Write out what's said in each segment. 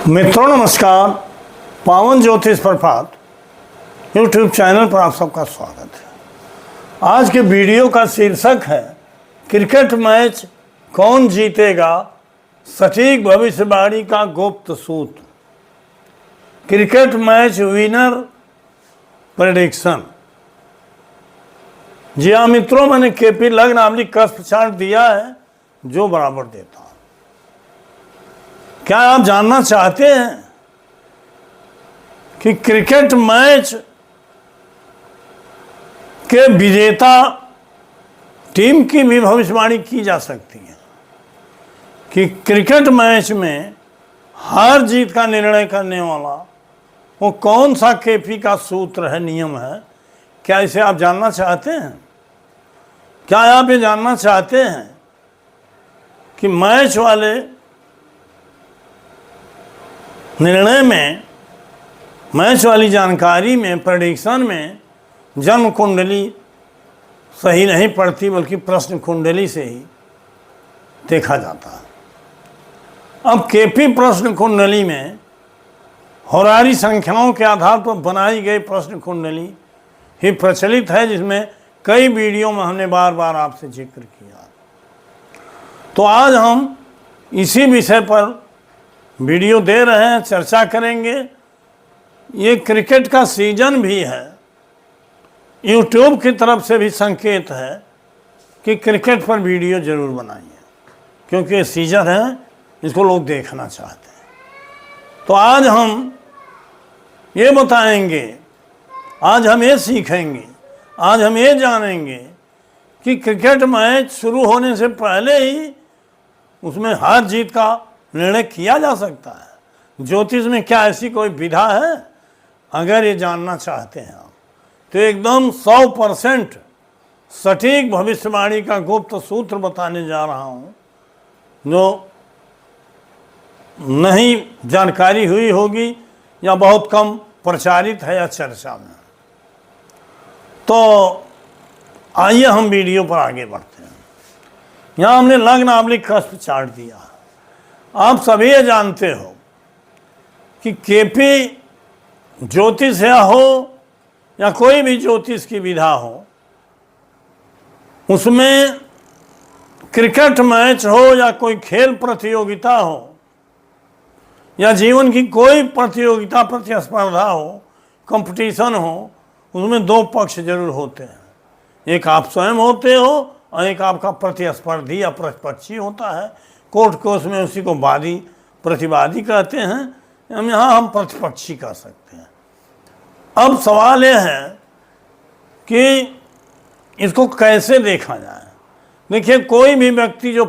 मित्रों नमस्कार। पावन ज्योतिष प्रभात यूट्यूब चैनल पर आप सबका स्वागत है। आज के वीडियो का शीर्षक है क्रिकेट मैच कौन जीतेगा, सटीक भविष्यवाणी का गुप्त सूत्र। Cricket match winner prediction. जी हाँ मित्रों, मैंने केपी लग्न नामनी कस्प चार्ट दिया है जो बराबर देता हूं। क्या आप जानना चाहते हैं कि क्रिकेट मैच के विजेता टीम की भी भविष्यवाणी की जा सकती है कि क्रिकेट मैच में हार जीत का निर्णय करने वाला वो कौन सा केपी का सूत्र है, नियम है? क्या इसे आप जानना चाहते हैं? क्या आप ये जानना चाहते हैं कि मैच वाले निर्णय में, मैच वाली जानकारी में, प्रेडिक्शन में जन्म कुंडली सही नहीं पड़ती बल्कि प्रश्न कुंडली से ही देखा जाता है। अब केपी प्रश्न कुंडली में होरारी संख्याओं के आधार पर बनाई गई प्रश्न कुंडली ही प्रचलित है, जिसमें कई वीडियो में हमने बार बार आपसे जिक्र किया। तो आज हम इसी विषय पर वीडियो दे रहे हैं, चर्चा करेंगे। ये क्रिकेट का सीजन भी है, यूट्यूब की तरफ से भी संकेत है कि क्रिकेट पर वीडियो जरूर बनाइए, क्योंकि ये सीजन है, इसको लोग देखना चाहते हैं। तो आज हम ये बताएंगे, आज हम ये सीखेंगे, आज हम ये जानेंगे कि क्रिकेट मैच शुरू होने से पहले ही उसमें हार जीत का निर्णय किया जा सकता है। ज्योतिष में क्या ऐसी कोई विधा है? अगर ये जानना चाहते हैं आप, तो एकदम 100% सटीक भविष्यवाणी का गुप्त सूत्र बताने जा रहा हूँ, जो नहीं जानकारी हुई होगी या बहुत कम प्रचारित है या चर्चा में। तो आइए हम वीडियो पर आगे बढ़ते हैं। यहाँ हमने लग्न नामनी कस्प चार्ट दिया। आप सभी ये जानते हो कि केपी ज्योतिष हो या कोई भी ज्योतिष की विधा हो, उसमें क्रिकेट मैच हो या कोई खेल प्रतियोगिता हो या जीवन की कोई प्रतियोगिता, प्रतिस्पर्धा हो, कंपटीशन हो, उसमें दो पक्ष जरूर होते हैं। एक आप स्वयं होते हो और एक आपका प्रतिस्पर्धी या प्रतिपक्षी होता है। कोर्ट केस में उसी को वादी प्रतिवादी कहते हैं, हम यहाँ हम प्रतिपक्षी कह सकते हैं। अब सवाल यह है कि इसको कैसे देखा जाए। देखिए, कोई भी व्यक्ति जो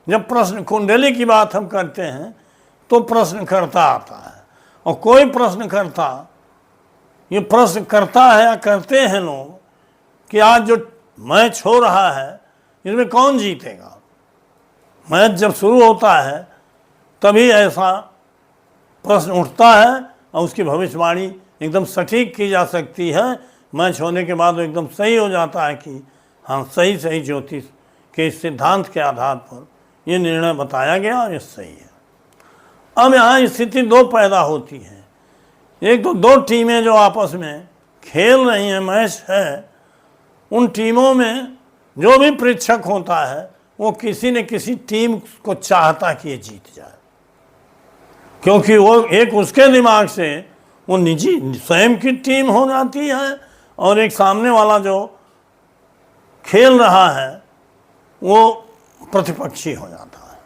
जब प्रश्न कुंडली की बात हम करते हैं तो प्रश्नकर्ता आता है, और कोई प्रश्नकर्ता ये प्रश्न करता है या करते हैं लोग कि आज जो मैच हो रहा है इसमें कौन जीतेगा। मैच जब शुरू होता है तभी ऐसा प्रश्न उठता है और उसकी भविष्यवाणी एकदम सटीक की जा सकती है। मैच होने के बाद वो एकदम सही हो जाता है कि हाँ, सही ज्योतिष के सिद्धांत के आधार पर ये निर्णय बताया गया और ये सही है। अब यहाँ स्थिति दो पैदा होती है। एक तो दो टीमें जो आपस में खेल रही हैं, मैच है, उन टीमों में जो भी प्रेक्षक होता है वो किसी न किसी टीम को चाहता कि ये जीत जाए, क्योंकि वो एक उसके दिमाग से वो निजी स्वयं की टीम हो जाती है और एक सामने वाला जो खेल रहा है वो प्रतिपक्षी हो जाता है।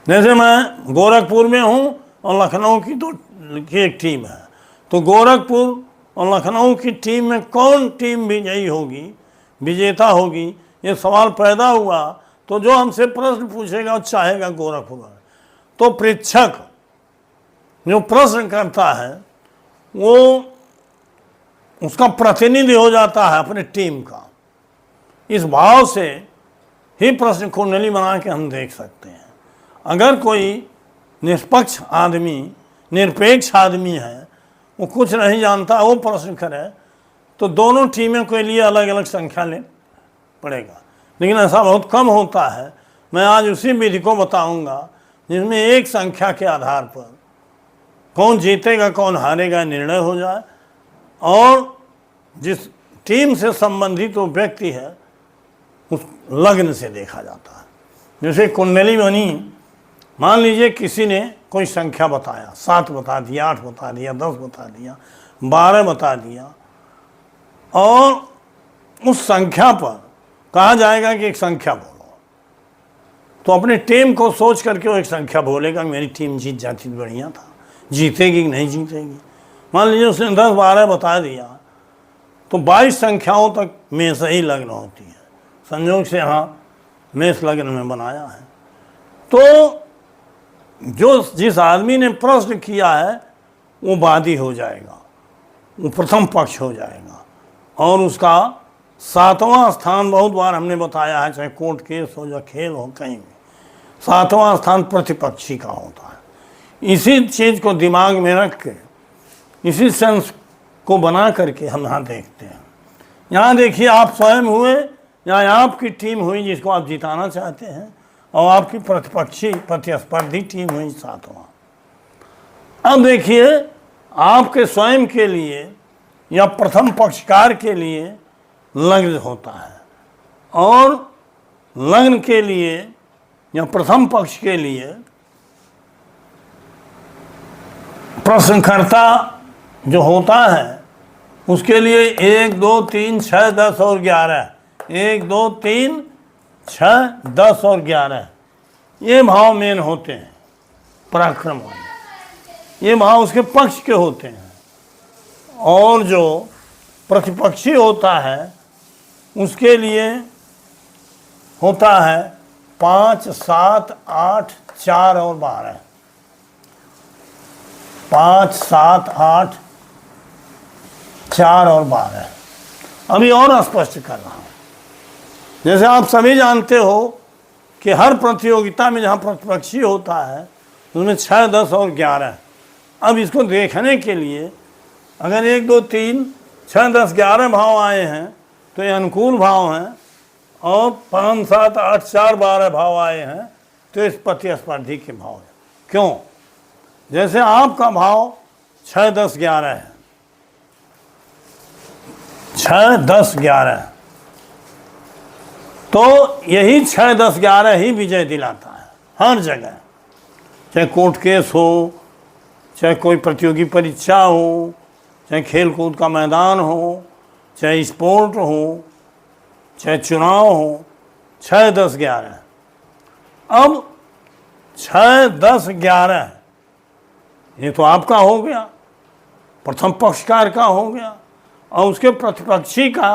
जैसे मैं गोरखपुर में हूँ और लखनऊ की एक टीम है, तो गोरखपुर और लखनऊ की टीम में कौन टीम विजयी होगी, विजेता होगी, ये सवाल पैदा हुआ। तो जो हमसे प्रश्न पूछेगा वो चाहेगा गोरखपुर। तो प्रेक्षक जो प्रश्न करता है वो उसका प्रतिनिधि हो जाता है अपने टीम का। इस भाव से ही प्रश्न कुंडली बना के हम देख सकते हैं। अगर कोई निष्पक्ष आदमी, निरपेक्ष आदमी है, वो कुछ नहीं जानता, वो प्रश्न करे तो दोनों टीमों के लिए अलग अलग संख्या ले पड़ेगा, लेकिन ऐसा बहुत कम होता है। मैं आज उसी विधि को बताऊंगा जिसमें एक संख्या के आधार पर कौन जीतेगा कौन हारेगा निर्णय हो जाए, और जिस टीम से संबंधित वो व्यक्ति है उस लग्न से देखा जाता है। जैसे कुंडली बनी, मान लीजिए किसी ने कोई संख्या बताया, 7 बता दिया, 8 बता दिया, 10 बता दिया, 12 बता दिया, और उस संख्या पर कहा जाएगा कि एक संख्या बोलो, तो अपनी टीम को सोच करके वो एक संख्या बोलेगा, मेरी टीम जीत जाती तो बढ़िया था, जीतेगी कि नहीं जीतेगी। मान लीजिए उसने 10-12 बता दिया, तो 22 संख्याओं तक में से ही लग्न होती है। संयोग से यहाँ मेष लग्न में बनाया है, तो जो जिस आदमी ने प्रश्न किया है वो वादी हो जाएगा, वो प्रथम पक्ष हो जाएगा, और उसका 7वां स्थान, बहुत बार हमने बताया है, चाहे कोर्ट केस हो या खेल हो, कहीं भी 7वां स्थान प्रतिपक्षी का होता है। इसी चीज़ को दिमाग में रख के, इसी सेंस को बना करके हम यहाँ देखते हैं। यहाँ देखिए, आप स्वयं हुए या आपकी टीम हुई जिसको आप जिताना चाहते हैं, और आपकी प्रतिपक्षी प्रतिस्पर्धी टीम हुई 7वां। अब देखिए, आपके स्वयं के लिए या प्रथम पक्षकार के लिए लग्न होता है, और लग्न के लिए या प्रथम पक्ष के लिए प्रश्नकर्ता जो होता है उसके लिए 1, 2, 3, 6, 10 और 11, 1, 2, 3, 6, 10 और 11 ये भाव मेन होते हैं पराक्रम वाले, ये भाव उसके पक्ष के होते हैं। और जो प्रतिपक्षी होता है उसके लिए होता है 5, 7, 8, 4 और 12, 5, 7, 8, 4 और 12। अभी और स्पष्ट कर रहा हूँ। जैसे आप सभी जानते हो कि हर प्रतियोगिता में जहाँ प्रतिपक्षी होता है उसमें 6, 10 और 11। अब इसको देखने के लिए अगर 1, 2, 3, 6, 10, 11 भाव आए हैं तो ये अनुकूल भाव हैं, और 5, 7, 8, 4, 12 भाव आए हैं तो इस प्रतिस्पर्धी के भाव है। क्यों? जैसे आपका भाव 6, 10, 11 है, 6, 10, 11, तो यही 6, 10, 11 ही विजय दिलाता है हर जगह, चाहे कोर्ट केस हो, चाहे कोई प्रतियोगी परीक्षा हो, चाहे खेल कूद का मैदान हो, चाहे स्पोर्ट हो, चाहे चुनाव हो। 6, 10, 11। अब 6, 10, 11 ये तो आपका हो गया, प्रथम पक्षकार का हो गया, और उसके प्रतिपक्षी का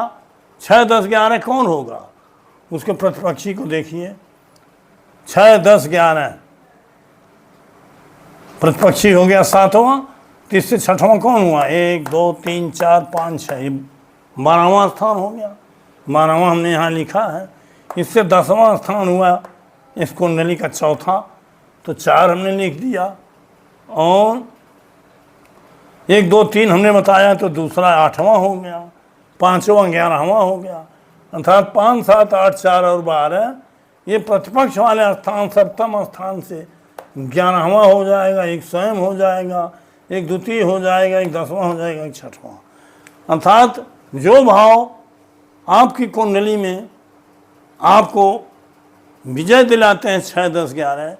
6, 10, 11 कौन होगा? उसके प्रतिपक्षी को देखिए, 6, 10, 11 प्रतिपक्षी हो गया 7वां, तो इससे 6वां कौन हुआ? 1, 2, 3, 4, 5, 6, ये 12वां स्थान हो गया। 12वां हमने यहाँ लिखा है। इससे 10वां स्थान हुआ इस कुंडली का चौथा, तो 4 हमने लिख दिया, और 1, 2, 3 हमने बताया तो दूसरा 8वां हो गया, 5वां 11वां हो गया। अर्थात 5, 7, 8, 4 और 12 ये प्रतिपक्ष वाले स्थान 7वां स्थान से 11वां हो जाएगा, एक स्वयं हो जाएगा, एक द्वितीय हो जाएगा, एक 10वां हो जाएगा, एक 6वां। अर्थात जो भाव आपकी कुंडली में आपको विजय दिलाते हैं 6, 10, 11,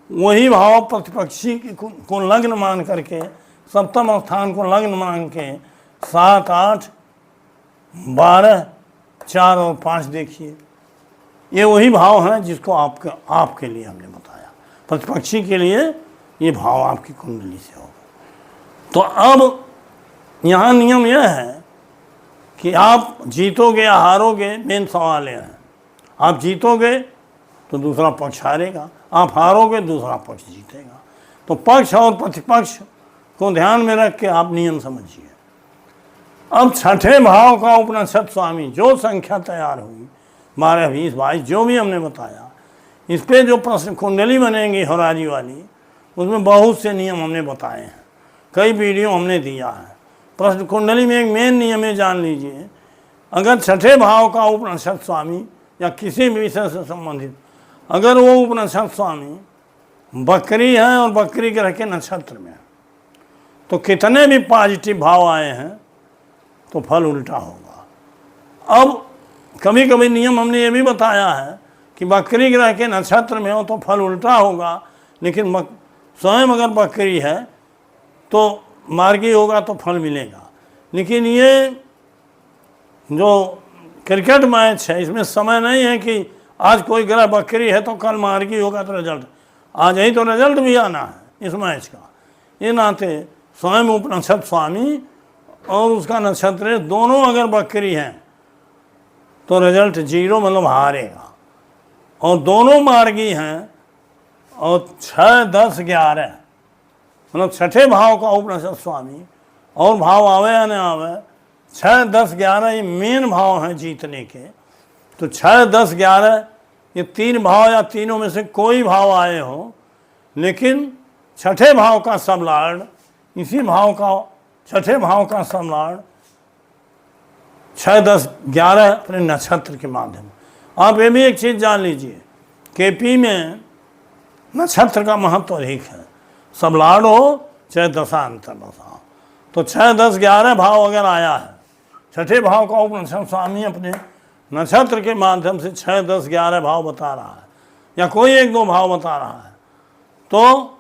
वही भाव प्रतिपक्षी को लग्न मान करके, 7वां स्थान को लग्न मान के 7, 8, 12, 4 और 5 देखिए, ये वही भाव हैं जिसको आपके लिए हमने बताया। प्रतिपक्षी के लिए ये भाव आपकी कुंडली से होगा। तो अब यहाँ नियम यह है कि आप जीतोगे या हारोगे, मेन सवाल यह है। आप जीतोगे तो दूसरा पक्ष हारेगा, आप हारोगे दूसरा पक्ष जीतेगा। तो पक्ष और प्रतिपक्ष को ध्यान में रख के आप नियम समझिए। अब 6ठे भाव का उपनिषद स्वामी जो संख्या तैयार हुई, 12, 20, 22 जो भी हमने बताया, इस पर जो प्रश्न कुंडली बनेंगी होराजी वाली, उसमें बहुत से नियम हमने बताए हैं, कई वीडियो हमने दिया है। प्रश्न कुंडली में एक मेन नियम है, जान लीजिए, अगर 6ठे भाव का उपनिषद स्वामी या किसी भी विषय से संबंधित अगर वो उपनिषद स्वामी बकरी है और बकरी के रखे नक्षत्र में, तो कितने भी पॉजिटिव भाव आए हैं तो फल उल्टा होगा। अब कभी कभी नियम हमने ये भी बताया है कि बकरी ग्रह के नक्षत्र में हो तो फल उल्टा होगा, लेकिन स्वयं अगर बकरी है तो मार्गी होगा तो फल मिलेगा। लेकिन ये जो क्रिकेट मैच है इसमें समय नहीं है कि आज कोई ग्रह बकरी है तो कल मार्गी होगा तो रिजल्ट, आज ही तो रिजल्ट भी आना है इस मैच का। ये नाते स्वयं उपनक्षत्र स्वामी और उसका नक्षत्र दोनों अगर बकरी हैं तो रिजल्ट 0 मतलब हारेगा, और दोनों मार्गी हैं और 6, 10, 11 मतलब छठे भाव का उपनक्षत्र स्वामी, और भाव आवे या नहीं आवे 6, 10, 11 ये मेन भाव हैं जीतने के। तो 6, 10, 11 ये 3 भाव या तीनों में से कोई भाव आए हो, लेकिन छठे भाव का सब लॉर्ड, इसी भाव का छठे भाव का सब लॉर्ड 6, 10, 11 अपने नक्षत्र के माध्यम। आप ये भी एक चीज़ जान लीजिए, केपी में नक्षत्र का महत्व अधिक है, सब लॉर्ड हो चाहे दशांतर दशा। तो 6, 10, 11 भाव अगर आया है, छठे भाव का उपनक्षत्र स्वामी अपने नक्षत्र के माध्यम से 6, 10, 11 भाव बता रहा है या कोई 1, 2 भाव बता रहा है तो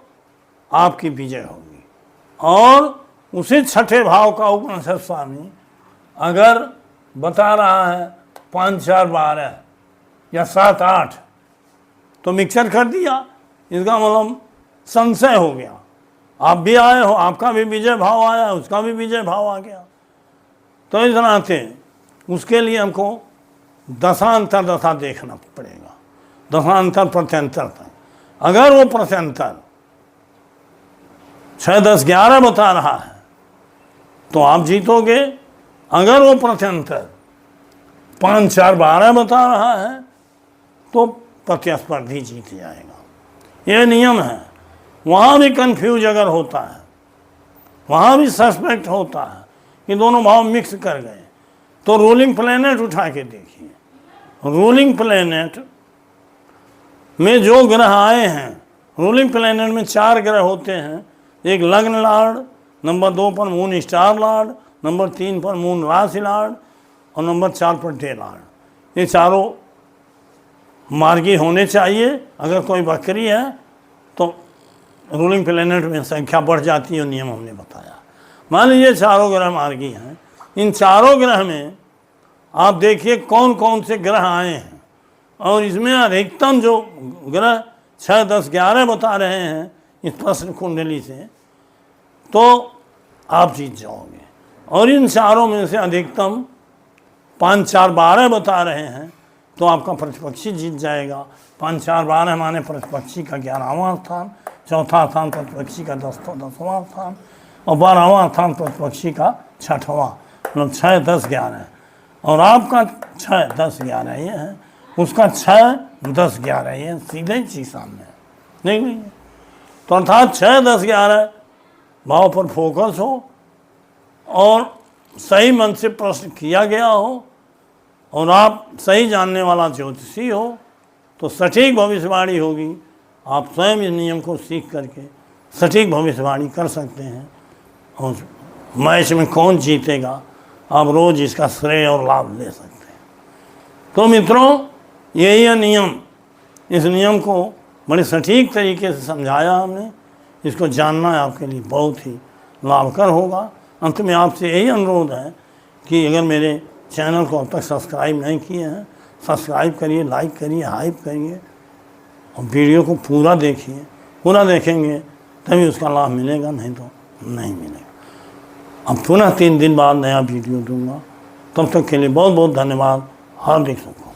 आपकी विजय होगी। और उसी छठे भाव का उपनक्षत्र स्वामी अगर बता रहा है 5, 4, 12 या 7, 8 तो मिक्सर कर दिया, इसका मतलब संशय हो गया। आप भी आए हो, आपका भी विजय भाव आया, उसका भी विजय भाव आ गया। तो इस नाते उसके लिए हमको दशांतर दशा देखना पड़ेगा, दशांतर प्रत्यंतर तक। अगर वो प्रत्यंतर 6, 10, 11 बता रहा है तो आप जीतोगे। अगर वो प्रत्यंतर 5, 4, 12 बता रहा है तो प्रतिस्पर्धी जीत जाएगा। ये नियम है। वहाँ भी कन्फ्यूज अगर होता है, वहाँ भी सस्पेक्ट होता है कि दोनों भाव मिक्स कर गए, तो रूलिंग प्लैनेट उठा के देखिए। रूलिंग प्लैनेट में जो ग्रह आए हैं, रूलिंग प्लैनेट में 4 ग्रह होते हैं। एक लग्न लॉर्ड, नंबर 2 पर मून स्टार लॉर्ड, नंबर 3 पर मून राशि लॉर्ड और नंबर 4 पर डे लॉर्ड। ये चारों मार्गी होने चाहिए। अगर कोई बकरी है तो रूलिंग प्लैनेट में संख्या बढ़ जाती है, नियम हमने बताया। मान लीजिए चारों ग्रह मार्गी हैं, इन चारों ग्रह में आप देखिए कौन कौन से ग्रह आए हैं, और इसमें अधिकतम जो ग्रह 6, 10, 11 बता रहे हैं इस प्रश्न कुंडली से, तो आप जीत जाओगे। और इन चारों में से अधिकतम 5, 4, 12 बता रहे हैं तो आपका प्रतिपक्षी जीत जाएगा। 5, 4, 12 माने प्रतिपक्षी का 11वां स्थान, चौथा स्थान प्रतिपक्षी का 10वां स्थान और 12वां स्थान प्रतिपक्षी का 6वां, मतलब 6, 10, 11। और आपका 6, 10, 11 ये है, उसका 6, 10, 11 ये सीधे ही चीज सामने है, देख लीजिए। तो अर्थात 6, 10, 11 भाव पर फोकस हो और सही मन से प्रश्न किया गया हो और आप सही जानने वाला ज्योतिषी हो तो सटीक भविष्यवाणी होगी। आप स्वयं इस नियम को सीख करके सटीक भविष्यवाणी कर सकते हैं और मैच में कौन जीतेगा आप रोज़ इसका श्रेय और लाभ ले सकते हैं। तो मित्रों, यही है नियम। इस नियम को बड़े सटीक तरीके से समझाया हमने। इसको जानना आपके लिए बहुत ही लाभकर होगा। अंत में आपसे यही अनुरोध है कि अगर मेरे चैनल को अब तक सब्सक्राइब नहीं किए हैं, सब्सक्राइब करिए, लाइक करिए, हाइप करिए और वीडियो को पूरा देखिए। पूरा देखेंगे तभी उसका लाभ मिलेगा, नहीं तो नहीं मिलेगा। अब पुनः 3 दिन बाद नया वीडियो दूंगा। तब तक के लिए बहुत बहुत धन्यवाद। हार्दिक शुभकामनाएं।